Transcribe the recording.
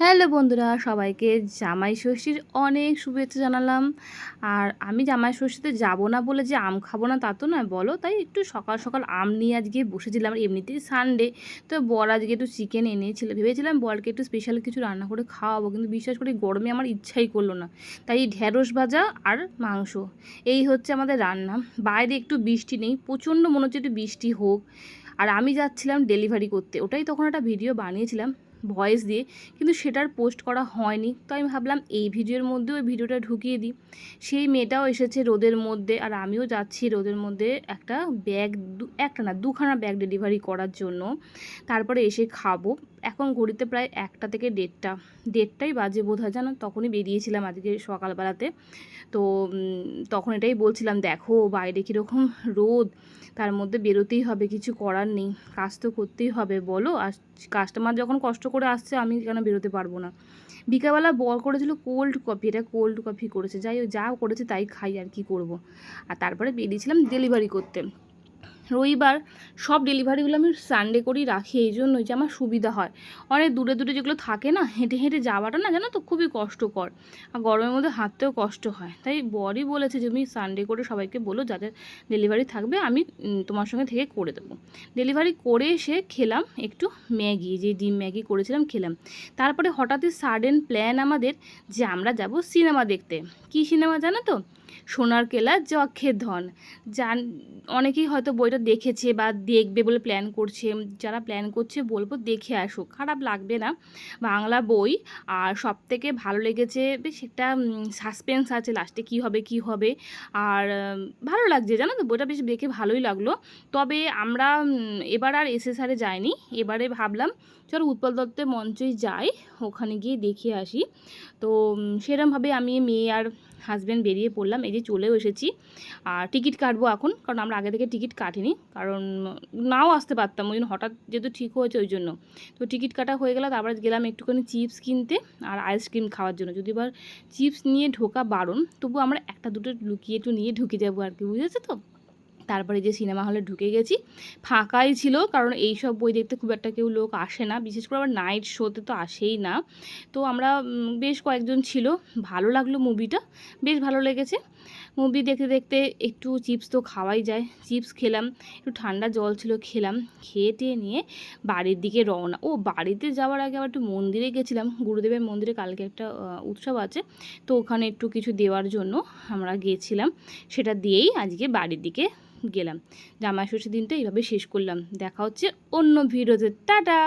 Hello বন্ধুরা, সবাইকে জামাই ষষ্ঠীর অনেক শুভেচ্ছা জানালাম। আর আমি জামাই ষষ্ঠীতে যাব না বলে যে আম খাবো না তা তো নয় বলো, তাই একটু সকাল সকাল আম নিয়ে আজকে বসেছিলাম। এমনিতেই সানডে, তো বর আজকে একটু চিকেন এনেছিল, ভেবেছিলাম বরকে একটু স্পেশাল কিছু রান্না করে খাওয়াবো, কিন্তু বিশ্বাস করি গরমে আমার ইচ্ছাই করলো না। তাই ঢ্যাঁড়স ভাজা আর মাংস, এই হচ্ছে আমাদের রান্না। বাইরে একটু বৃষ্টি নেই, প্রচণ্ড মনে হচ্ছে একটু বৃষ্টি হোক। আর আমি যাচ্ছিলাম ডেলিভারি করতে, ওটাই তখন একটা ভিডিও বানিয়েছিলাম ভয়েস দিয়ে, কিন্তু সেটার পোস্ট করা হয়নি। তো আমি ভাবলাম এই ভিডিওর মধ্যে ওই ভিডিওটা ঢুকিয়ে দিই। সেই মেয়েটাও এসেছে রোদের মধ্যে, আর আমিও যাচ্ছি রোদের মধ্যে একটা ব্যাগ, একটা না দুখানা ব্যাগ ডেলিভারি করার জন্য। তারপরে এসে খাবো। এখন ঘড়িতে প্রায় 1টা থেকে 1:30টাই বাজে বোধ হয়, জানো, তখনই বেরিয়েছিলাম আজকে সকালবেলাতে। তো তখন এটাই বলছিলাম, দেখো বাইরে কীরকম রোদ, তার মধ্যে বেরোতেই হবে, কিছু করার নেই, কাজ তো করতেই হবে বলো। আর কাস্টমার যখন কষ্ট করে আসছে, আমি কেন বেরোতে পারবো না। বিকালবেলা বর করেছিল কোল্ড কফি, এটা কোল্ড কফি করেছে, যাই হোক যা করেছে তাই খাই, আর কি করব। আর তারপরে বেরিয়েছিলাম ডেলিভারি করতে। রবিবার সব ডেলিভারিগুলো আমি সানডে করেই রাখি, এই জন্যই যে আমার সুবিধা হয়। অনেক দূরে দূরে যেগুলো থাকে না, হেঁটে হেঁটে যাওয়াটা না, জানো তো, খুবই কষ্টকর। আর গরমের মধ্যে হাঁটতেও কষ্ট হয়। তাই বরই বলেছে যে তুমি সানডে করে সবাইকে বলো, যাদের ডেলিভারি থাকবে আমি তোমার সঙ্গে থেকে করে দেবো। ডেলিভারি করে এসে খেলাম একটু ম্যাগি, যে ডিম ম্যাগি করেছিলাম খেলাম। তারপরে হঠাৎই সাডেন প্ল্যান আমাদের যে আমরা যাব সিনেমা দেখতে। কী সিনেমা জানো তো? সোনার কেল্লা যক্ষের ধন। জান, অনেকেই হয়তো বইটা দেখেছে বা দেখবে বলে প্ল্যান করছে। যারা প্ল্যান করছে বলবো দেখে আসুক, খারাপ লাগবে না। বাংলা বই, আর সবথেকে ভালো লেগেছে বেশ একটা সাসপেন্স আছে লাস্টে, কী হবে কী হবে। আর ভালো লাগছে, জানো তো, বইটা বেশ দেখে ভালোই লাগলো। তবে আমরা এবার আর এসএসআরে যাইনি, এবারে ভাবলাম চলো উৎপল দত্তের মঞ্চেই যাই, ওখানে গিয়ে দেখে আসি। তো সেরমভাবে আমি, মেয়ে আর হাজব্যান্ড বেরিয়ে পড়লাম, এই যে চলেও এসেছি। আর টিকিট কাটবো এখন, কারণ আমরা আগে থেকে টিকিট কাটিনি, কারণ নাও আসতে পারতাম, ওই জন্য হঠাৎ যেহেতু ঠিক হয়েছে ওই জন্য। তো টিকিট কাটা হয়ে গেল, তারপরে গেলাম একটুখানি চিপস কিনতে আর আইসক্রিম খাওয়ার জন্য। যদি এবার চিপস নিয়ে ঢোকা বারণ, তবু আমরা একটা দুটো লুকিয়ে একটু নিয়ে ঢুকে যাবো আর কি, বুঝেছো তো। তারপরে যে সিনেমা হলে ঢুকে গেছি, ফাঁকাই ছিল, কারণ এই সব বই দেখতে খুব একটা কেউ লোক আসে না, বিশেষ করে আবার নাইট শোতে তো আসেই না। তো আমরা বেশ কয়েকজন ছিল। ভালো লাগলো মুভিটা, বেশ ভালো লেগেছে। মুভি দেখতে দেখতে একটু চিপস তো খাওয়াই যায়, চিপস খেলাম, একটু ঠান্ডা জল ছিল খেলাম, খেয়ে টেয়ে নিয়ে বাড়ির দিকে রওনা। ও, বাড়িতে যাওয়ার আগে আবার একটু মন্দিরে গেছিলাম, গুরুদেবের মন্দিরে, কালকে একটা উৎসব আছে, তো ওখানে একটু কিছু দেওয়ার জন্য আমরা গিয়েছিলাম। সেটা দিয়েই আজকে বাড়ির দিকে গেলাম। জামাই ষষ্ঠীর দিনটা এইভাবে শেষ করলাম। দেখা হচ্ছে অন্য ভিডিওতে, টাটা।